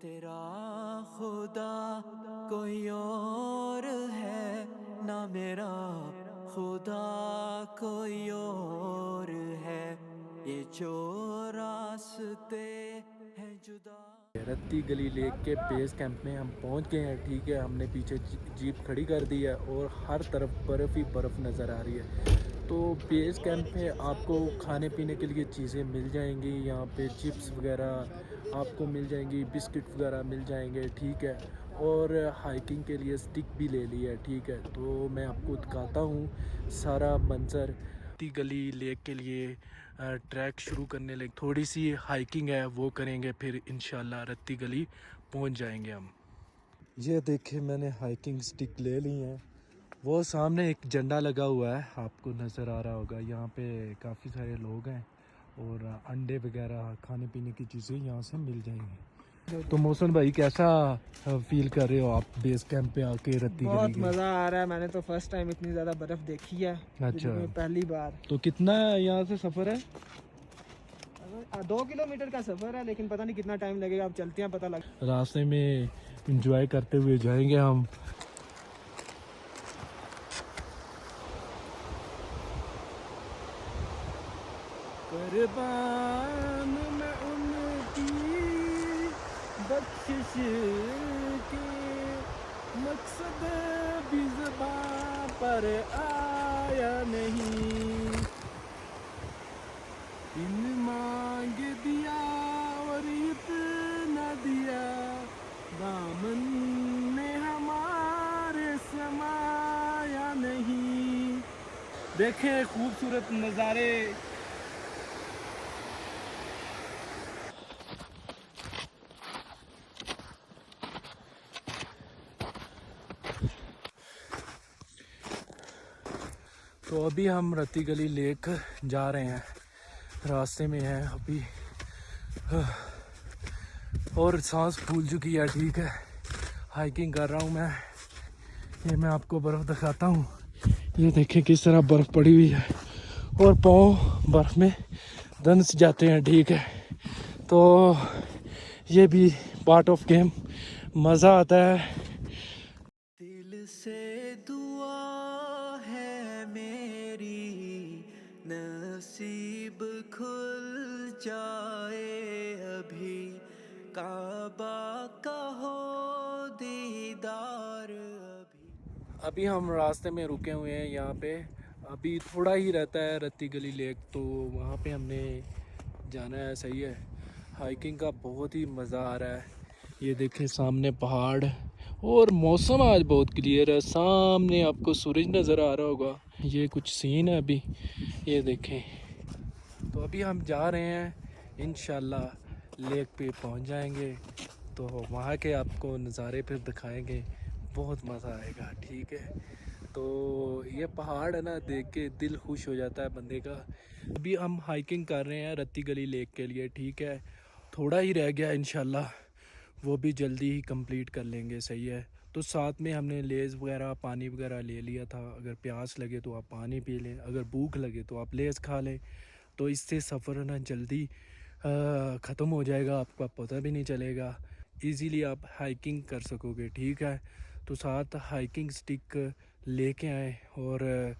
तेरा खुदा कोई और है, ना मेरा खुदा कोई और है, ये जो रास्ते हैं जुदा। रत्ती गली लेक के बेस कैंप में हम पहुंच गए हैं। ठीक है, हमने पीछे जीप खड़ी कर दी है और हर तरफ बर्फ़ ही बर्फ़ नज़र आ रही है। तो बेस कैंप में आपको खाने पीने के लिए चीज़ें मिल जाएंगी। यहाँ पे चिप्स वगैरह आपको मिल जाएंगी, बिस्किट वगैरह मिल जाएंगे। ठीक है, और हाइकिंग के लिए स्टिक भी ले ली है। ठीक है, तो मैं आपको दिखाता हूँ सारा मंज़र। रत्ती गली लेक के लिए ट्रैक शुरू करने लगे, थोड़ी सी हाइकिंग है वो करेंगे, फिर इंशाल्लाह रत्ती गली पहुंच जाएंगे हम। ये देखिए, मैंने हाइकिंग स्टिक ले ली है। वो सामने एक झंडा लगा हुआ है, आपको नज़र आ रहा होगा। यहाँ पे काफ़ी सारे लोग हैं और अंडे वगैरह खाने पीने की चीज़ें यहाँ से मिल जाएंगी। तो मौसम भाई, कैसा फील कर रहे हो आप बेस कैंप पे आके रत्ती गली बहुत के? मज़ा आ रहा है। मैंने तो फर्स्ट टाइम इतनी ज़्यादा बर्फ़ देखी है अच्छा, जिंदगी में, पहली बार। तो कितना यहाँ से सफ़र है? 2 किलोमीटर का सफ़र है, लेकिन पता नहीं कितना टाइम लगेगा, अब चलते हैं पता लग। रास्ते में इंजॉय करते हुए जाएंगे हम। कुर्बान मैं उनकी बख्शिश के, मकसद भी ज़बां पर आया नहीं। इन मांग दिया और इतना दिया, दामन में हमारे समाया नहीं। देखें खूबसूरत नज़ारे। तो अभी हम रत्ती गली लेक जा रहे हैं, रास्ते में हैं अभी, और सांस फूल चुकी है। ठीक है, हाइकिंग कर रहा हूँ मैं। ये मैं आपको बर्फ़ दिखाता हूँ। ये देखिए किस तरह बर्फ़ पड़ी हुई है और पाँव बर्फ़ में दंस जाते हैं। ठीक है, तो ये भी पार्ट ऑफ गेम, मज़ा आता है। दिल से दुआ है मेरी, नसीब खुल जाए अभी, काबा का हो दीदार अभी। अभी हम रास्ते में रुके हुए हैं यहाँ पे। अभी थोड़ा ही रहता है रत्ती गली लेक, तो वहाँ पे हमने जाना है। सही है, हाइकिंग का बहुत ही मज़ा आ रहा है। ये देखें सामने पहाड़, और मौसम आज बहुत क्लियर है। सामने आपको सूरज नज़र आ रहा होगा। ये कुछ सीन है अभी, ये देखें। तो अभी हम जा रहे हैं, इंशाल्लाह लेक पे पहुंच जाएंगे, तो वहाँ के आपको नज़ारे फिर दिखाएंगे, बहुत मज़ा आएगा। ठीक है, तो ये पहाड़ है ना, देख के दिल खुश हो जाता है बंदे का। अभी हम हाइकिंग कर रहे हैं रत्ती गली लेक के लिए। ठीक है, थोड़ा ही रह गया, इंशाल्लाह वो भी जल्दी ही कंप्लीट कर लेंगे। सही है, तो साथ में हमने लेज़ वगैरह पानी वगैरह ले लिया था। अगर प्यास लगे तो आप पानी पी लें, अगर भूख लगे तो आप लेज़ खा लें। तो इससे सफ़र ना जल्दी ख़त्म हो जाएगा, आपका पता भी नहीं चलेगा, इजीली आप हाइकिंग कर सकोगे। ठीक है, तो साथ हाइकिंग स्टिक लेके आए, और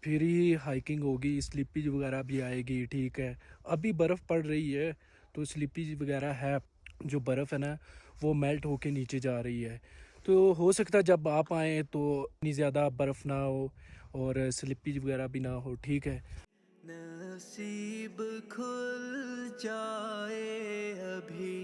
फिर ही हाइकिंग होगी। स्लिपीज वगैरह भी आएगी। ठीक है, अभी बर्फ़ पड़ रही है, तो स्लिपीज वगैरह है, जो बर्फ़ है ना वो मेल्ट होके नीचे जा रही है। तो हो सकता है जब आप आएँ तो इतनी ज़्यादा बर्फ़ ना हो और स्लिपीज वगैरह भी ना हो। ठीक है, नसीब खुल जाए अभी,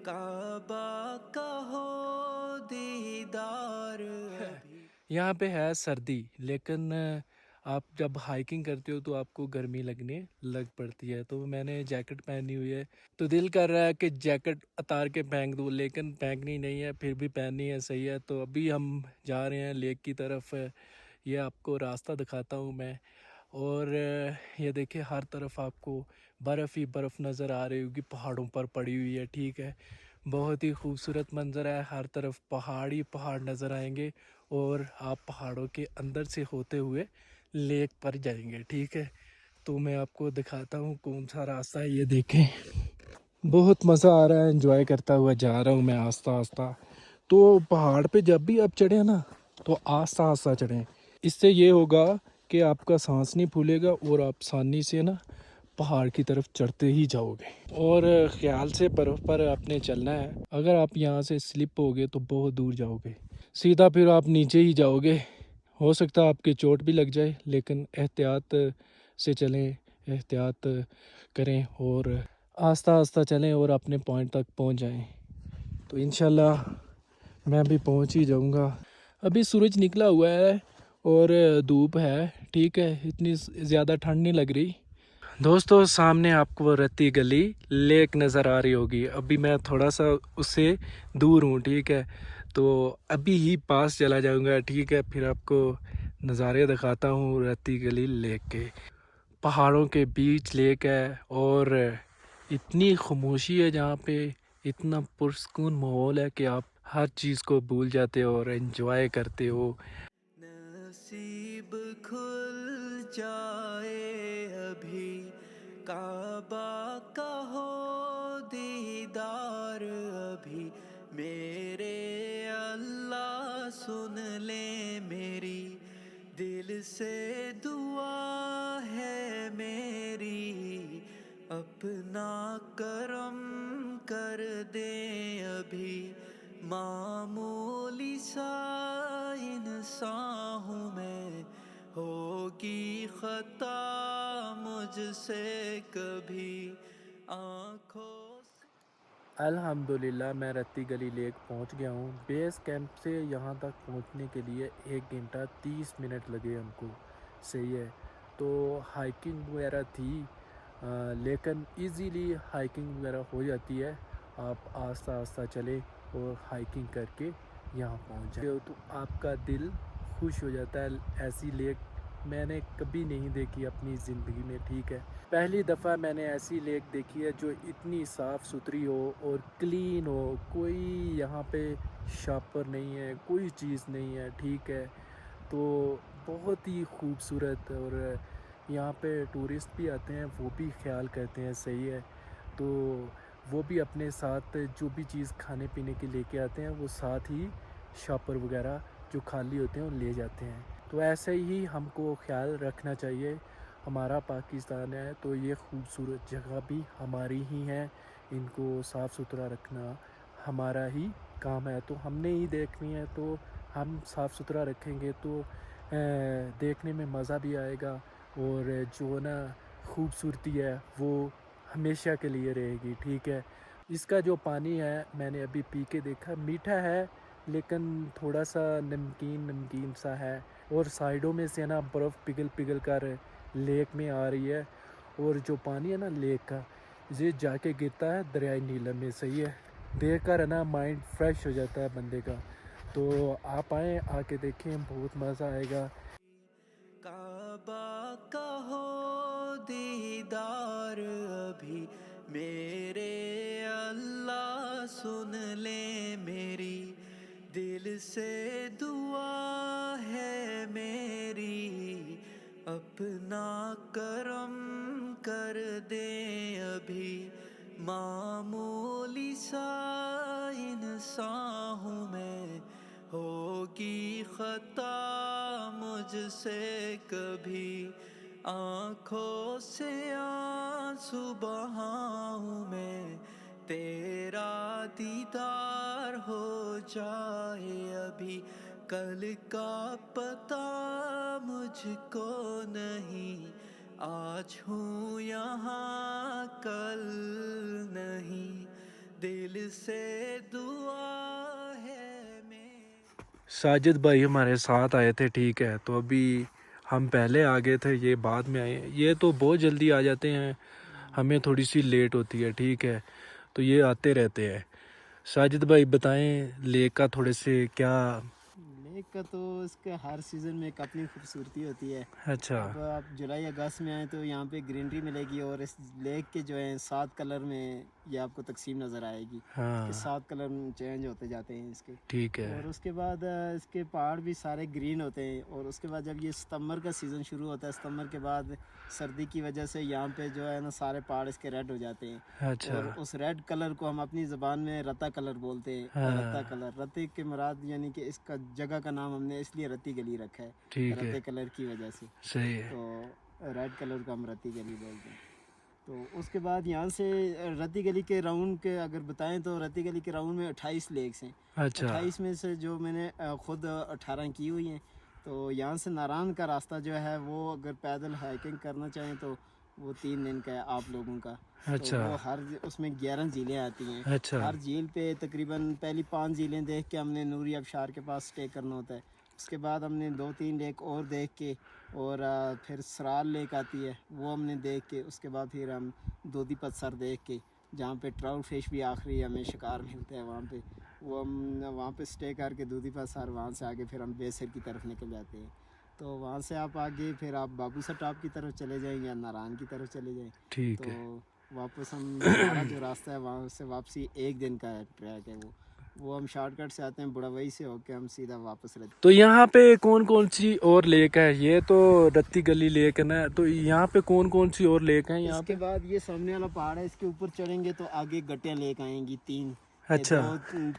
काबा का हो दीदार अभी। यहाँ पे है सर्दी, लेकिन आप जब हाइकिंग करते हो तो आपको गर्मी लगने लग पड़ती है। तो मैंने जैकेट पहनी हुई है, तो दिल कर रहा है कि जैकेट उतार के फेंक दूँ, लेकिन फेंकनी नहीं है, फिर भी पहननी है। सही है, तो अभी हम जा रहे हैं लेक की तरफ। ये आपको रास्ता दिखाता हूँ मैं, और ये देखिए हर तरफ आपको बर्फ़ ही बर्फ़ नज़र आ रही होगी, पहाड़ों पर पड़ी हुई है। ठीक है, बहुत ही खूबसूरत मंज़र है, हर तरफ पहाड़ ही पहाड़ नज़र आएंगे, और आप पहाड़ों के अंदर से होते हुए लेक पर जाएंगे। ठीक है, तो मैं आपको दिखाता हूँ कौन सा रास्ता है। ये देखें, बहुत मज़ा आ रहा है, एंजॉय करता हुआ जा रहा हूँ मैं आस्ता आस्ता। तो पहाड़ पे जब भी आप चढ़े ना तो आस्ता आस्ता चढ़ें। इससे ये होगा कि आपका सांस नहीं फूलेगा और आप आसानी से ना पहाड़ की तरफ चढ़ते ही जाओगे। और ख्याल से बर्फ़ पर आपने चलना है। अगर आप यहाँ से स्लिप होगे तो बहुत दूर जाओगे, सीधा फिर आप नीचे ही जाओगे। हो सकता है आपकी चोट भी लग जाए, लेकिन एहतियात से चलें, एहतियात करें और आस्ता आस्ता चलें और अपने पॉइंट तक पहुंच जाएं। तो इंशाल्लाह मैं भी पहुंच ही जाऊंगा। अभी सूरज निकला हुआ है और धूप है, ठीक है, इतनी ज़्यादा ठंड नहीं लग रही। दोस्तों सामने आपको वो रत्ती गली लेक नज़र आ रही होगी। अभी मैं थोड़ा सा उससे दूर हूँ, ठीक है, तो अभी ही पास चला जाऊंगा, ठीक है, फिर आपको नज़ारे दिखाता हूँ रत्ती गली लेक के। पहाड़ों के बीच लेक है और इतनी खामोशी है जहाँ पे, इतना पुरसकून माहौल है कि आप हर चीज़ को भूल जाते हो और एंजॉय करते हो। नसीब खुल जाए अभी, काबा का हो दीदार अभी, मेरे अल्लाह सुन ले मेरी, दिल से दुआ है मेरी, अपना करम कर दे अभी, मामूली सा इंसान हूँ मैं, होगी खता मुझसे कभी, आँखों अल्हम्दुलिल्लाह मैं रत्ती गली लेक पहुंच गया हूँ। बेस कैंप से यहाँ तक पहुंचने के लिए 1 घंटा 30 मिनट लगे हमको, सही है। तो हाइकिंग वगैरह थी, लेकिन इजीली हाइकिंग वगैरह हो जाती है। आप आस्ता आस्ता चले और हाइकिंग करके यहाँ पहुँच जाए तो आपका दिल खुश हो जाता है। ऐसी लेक मैंने कभी नहीं देखी अपनी ज़िंदगी में, ठीक है। पहली दफ़ा मैंने ऐसी लेक देखी है जो इतनी साफ़ सुथरी हो और क्लीन हो, कोई यहाँ पे शापर नहीं है, कोई चीज़ नहीं है, ठीक है। तो बहुत ही खूबसूरत, और यहाँ पे टूरिस्ट भी आते हैं, वो भी ख्याल करते हैं, सही है। तो वो भी अपने साथ जो भी चीज़ खाने पीने की लेके आते हैं वो साथ ही शॉपर वगैरह जो खाली होते हैं वो ले जाते हैं। तो ऐसे ही हमको ख्याल रखना चाहिए। हमारा पाकिस्तान है तो ये खूबसूरत जगह भी हमारी ही है, इनको साफ़ सुथरा रखना हमारा ही काम है। तो हमने ही देखनी है, तो हम साफ़ सुथरा रखेंगे तो देखने में मज़ा भी आएगा, और जो ना खूबसूरती है वो हमेशा के लिए रहेगी, ठीक है। इसका जो पानी है मैंने अभी पी के देखा, मीठा है लेकिन थोड़ा सा नमकीन नमकीन सा है, और साइडों में से ना बर्फ़ पिघल पिघल कर लेक में आ रही है, और जो पानी है ना लेक का ये जाके गिरता है दरियाई नीलम में, सही है। देख कर है ना माइंड फ्रेश हो जाता है बंदे का। तो आप आएँ, आके देखें, बहुत मज़ा आएगा। काबा का हो दीदार अभी, मेरे अल्लाह सुन ले मेरी, दिल से दुआ है मेरी, अपना करम कर दे अभी, मामूली सा इंसान हूँ मैं, होगी खता मुझसे कभी, आँखों से आंसू बहाऊं मैं, तेरा दीदार हो जाए अभी, कल का पता मुझको नहीं, आज हूँ यहाँ कल नहीं, दिल से दुआ है मेरी। साजिद भाई हमारे साथ आए थे, ठीक है, तो अभी हम पहले आ गए थे, ये बाद में आए। ये तो बहुत जल्दी आ जाते हैं, हमें थोड़ी सी लेट होती है, ठीक है, तो ये आते रहते हैं। साजिद भाई बताएं लेक का थोड़े से क्या। लेक का तो इसका हर सीज़न में एक अपनी खूबसूरती होती है। अच्छा। अब आप जुलाई अगस्त में आए तो यहाँ पे ग्रीनरी मिलेगी, और इस लेक के जो है 7 कलर में ये आपको तकसीम नज़र आएगी। हाँ इसके 7 कलर चेंज होते जाते हैं इसके। ठीक है। और उसके बाद इसके पहाड़ भी सारे ग्रीन होते हैं। और उसके बाद जब ये सितंबर का सीज़न शुरू होता है, सितंबर के बाद सर्दी की वजह से यहाँ पे जो है ना सारे पहाड़ इसके रेड हो जाते हैं। अच्छा। और उस रेड कलर को हम अपनी ज़बान में रत्ता कलर बोलते हैं। रत्ता हाँ कलर, रत्ते के मुराद यानी कि इसका जगह का नाम हमने इसलिए रत्ती गली रखा है, ठीक है, रत्ते कलर की वजह से। सही है। तो रेड कलर को हम रत्ती गली बोलते हैं। तो उसके बाद यहाँ से रत्ती गली के राउंड के अगर बताएं तो रत्ती गली के राउंड में 28 लेक्स हैं। अच्छा 28 में से जो मैंने ख़ुद 18 की हुई हैं। तो यहाँ से नारायण का रास्ता जो है वो अगर पैदल हाइकिंग करना चाहें तो वो 3 दिन का है आप लोगों का। तो अच्छा वो हर उसमें 11 झीलें आती हैं। अच्छा हर झील पे तकरीबन पहली 5 झीलें देख के हमने नूरी आबशार के पास स्टे करना होता है। उसके बाद हमने 2-3 लेक और देख के और फिर सराल लेक आती है वो हमने देख के, उसके बाद फिर हम दूधी पत्थर देख के जहाँ पे ट्राउट फिश भी आखिरी हमें शिकार मिलता है वहाँ पे, वो हम वहाँ पे स्टे करके दूधी पत्थर वहाँ से आगे फिर हम बेसर की तरफ निकल जाते हैं। तो वहाँ से आप आगे फिर आप बाबूसर टॉप की तरफ चले जाएँ या नारायण की तरफ चले जाएँ। ठीक है। तो वापस हम हमारा जो रास्ता है वहाँ से वापसी 1 दिन का ट्रैक है वो हम शॉर्टकट से आते हैं बुढ़ावई से होके हम सीधा वापस रहते तो यहाँ पे कौन कौन सी और लेक है? ये तो रत्ती गली लेक है ना, तो यहाँ पे कौन कौन सी और लेक है हैं। यहाँ इसके पे? बाद ये सामने वाला पहाड़ है, इसके ऊपर चढ़ेंगे तो आगे गट्टियाँ लेक आएंगी 3। ये अच्छा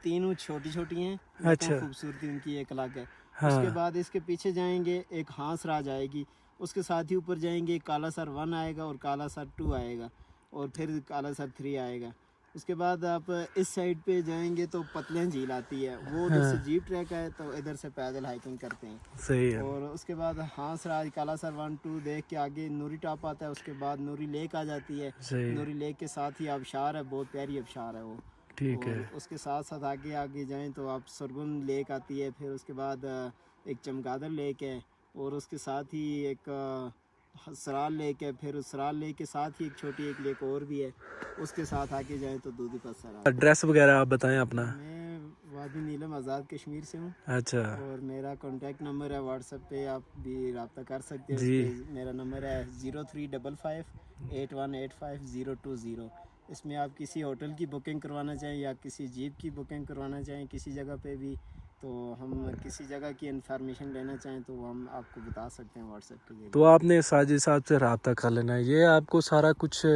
तीनों छोटी छोटी हैं लेकिन अच्छा खूबसूरती उनकी एक अलग है। उसके हाँ बाद इसके पीछे जाएंगे एक हांस राज आएगी, उसके साथ ही ऊपर जाएंगे काला सर 1 आएगा और काला सर 2 आएगा और फिर काला सर 3 आएगा। उसके बाद आप इस साइड पे जाएंगे तो पतलियाँ झील आती है, वो उधर से हाँ जीप ट्रैक है तो इधर से पैदल हाइकिंग करते हैं। सही है। और उसके बाद हांस राज काला सर 1-2 देख के आगे नूरी टॉप आता है, उसके बाद नूरी लेक आ जाती है। सही है नूरी लेक के साथ ही आबशार है, बहुत प्यारी आबशार है वो। ठीक है। और उसके साथ साथ आगे आगे जाएं तो आप सरगुन लेक आती है, फिर उसके बाद एक चमगादड़ लेक है और उसके साथ ही एक सराल लेक है, फिर उस सराल लेक के साथ ही एक छोटी एक लेक और भी है, उसके साथ आगे जाएं तो दूधी पत्थर आ। एड्रेस वगैरह आप बताएं अपना। मैं वादी नीलम आज़ाद कश्मीर से हूँ अच्छा और मेरा कॉन्टैक्ट नंबर है व्हाट्सएप पे, आप भी रब्ता कर सकते हैं उस जी पे। मेरा नंबर है 0355 8185 020। इसमें आप किसी होटल की बुकिंग करवाना चाहें या किसी जीप की बुकिंग करवाना चाहें किसी जगह पे भी, तो हम किसी जगह की इंफॉर्मेशन लेना चाहें तो हम आपको बता सकते हैं व्हाट्सएप के जरिए। तो आपने साजिद साहब से रब्ता कर लेना है, ये आपको सारा कुछ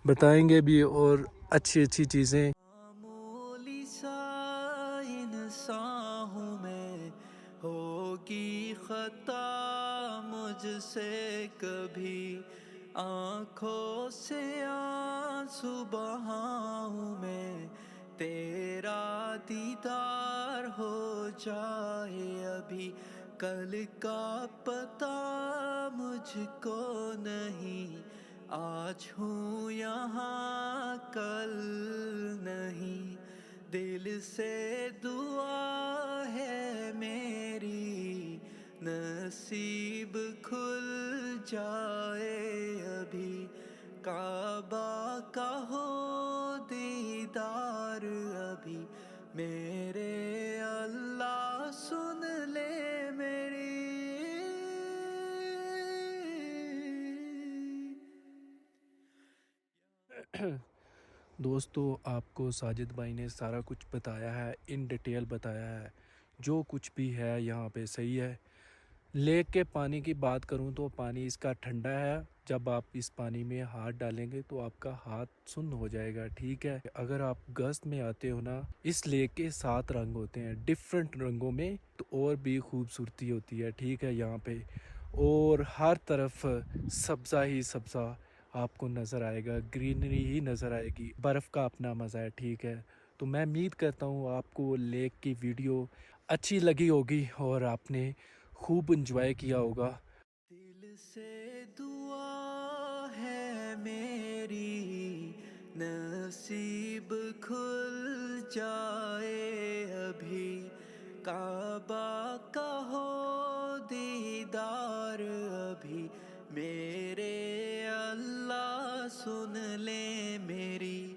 बताएंगे भी और अच्छी अच्छी चीज़ें। मामूली सा इंसान हूँ मैं, होगी खता मुझसे कभी, आँखों से आंसू बहाऊं मैं, तेरा दीदार हो जाए अभी, कल का पता मुझको नहीं, आज हूँ यहाँ कल नहीं, दिल से दुआ है मेरी, नसीब खुल जाए अभी, काबा का हो दीदार अभी, मेरे अल्लाह सुन ले मेरी। दोस्तों आपको साजिद भाई ने सारा कुछ बताया है, इन डिटेल बताया है, जो कुछ भी है यहाँ पे सही है। लेक के पानी की बात करूँ तो पानी इसका ठंडा है, जब आप इस पानी में हाथ डालेंगे तो आपका हाथ सुन्न हो जाएगा, ठीक है। अगर आप अगस्त में आते हो ना, इस लेक के 7 रंग होते हैं डिफरेंट रंगों में, तो और भी खूबसूरती होती है, ठीक है यहाँ पे। और हर तरफ सब्ज़ा ही सब्ज़ा आपको नज़र आएगा, ग्रीनरी ही नज़र आएगी, बर्फ़ का अपना मज़ा है, ठीक है। तो मैं उम्मीद करता हूँ आपको लेक की वीडियो अच्छी लगी होगी और आपने खूब इंजॉय किया होगा। दिल से दुआ है मेरी, नसीब खुल जाए अभी, काबा का हो दीदार अभी, मेरे अल्लाह सुन ले मेरी,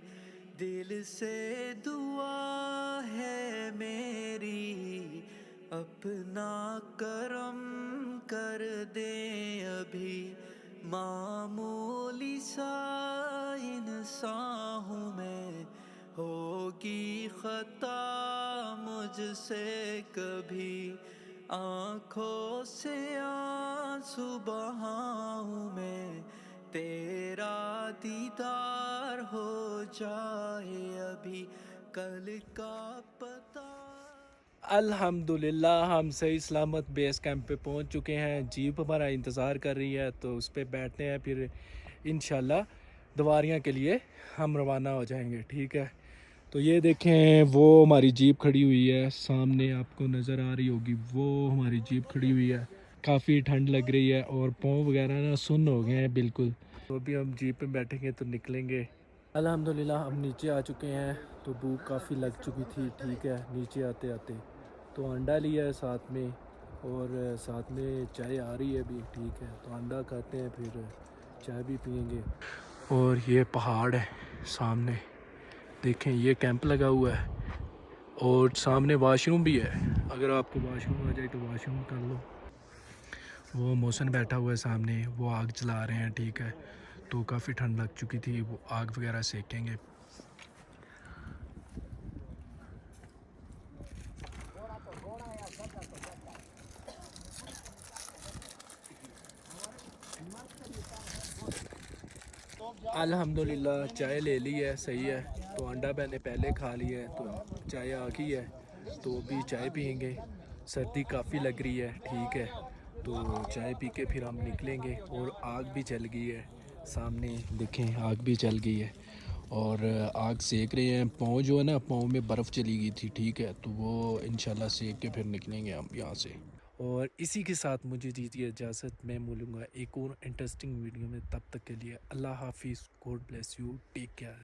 दिल से दुआ है मेरी, अपना करम कर दे अभी, मामूली सा इंसान हूँ मैं, खता मुझसे कभी आँखों से आंसू बहाऊं मैं, तेरा दीदार हो जाए अभी कल का पता। अल्हम्दुलिल्लाह हम सही सलामत बेस कैंप पे पहुंच चुके हैं। जीप हमारा इंतज़ार कर रही है तो उस पर बैठते हैं, फिर इंशाल्लाह दवारियाँ के लिए हम रवाना हो जाएंगे। ठीक है, तो ये देखें वो हमारी जीप खड़ी हुई है सामने, आपको नज़र आ रही होगी वो हमारी जीप खड़ी हुई है। काफ़ी ठंड लग रही है और पाँव वगैरह ना सुन्न हो गए हैं बिल्कुल। तो अभी हम जीप पे बैठेंगे तो निकलेंगे। अल्हम्दुलिल्लाह हम नीचे आ चुके हैं, तो भूख काफ़ी लग चुकी थी। ठीक है, नीचे आते आते तो अंडा लिया है साथ में, और साथ में चाय आ रही है अभी। ठीक है, तो अंडा खाते हैं फिर चाय भी पियेंगे। और ये पहाड़ है सामने, देखें ये कैंप लगा हुआ है और सामने वॉशरूम भी है। अगर आपको वॉशरूम आ जाए तो वॉशरूम कर लो। वो मौसन बैठा हुआ है सामने, वो आग जला रहे हैं। ठीक है, तो काफ़ी ठंड लग चुकी थी, वो आग वगैरह सेकेंगे। अल्हम्दुलिल्लाह चाय ले ली है, सही है। तो अंडा मैंने पहले खा लिया है, तो चाय आ गई है, तो अभी चाय पियेंगे। सर्दी काफ़ी लग रही है। ठीक है, तो चाय पी के फिर हम निकलेंगे। और आग भी जल गई है सामने, देखें आग भी जल गई है और आग सेक रहे हैं। पाँव जो है ना, पाँव में बर्फ़ चली गई थी। ठीक है, तो वो इंशाल्लाह सेक के फिर निकलेंगे हम यहाँ से। और इसी के साथ मुझे दीजिए इजाज़त, मैं मिलूँगा एक और इंटरेस्टिंग वीडियो में। तब तक के लिए अल्लाह हाफिज़, God bless you, take care.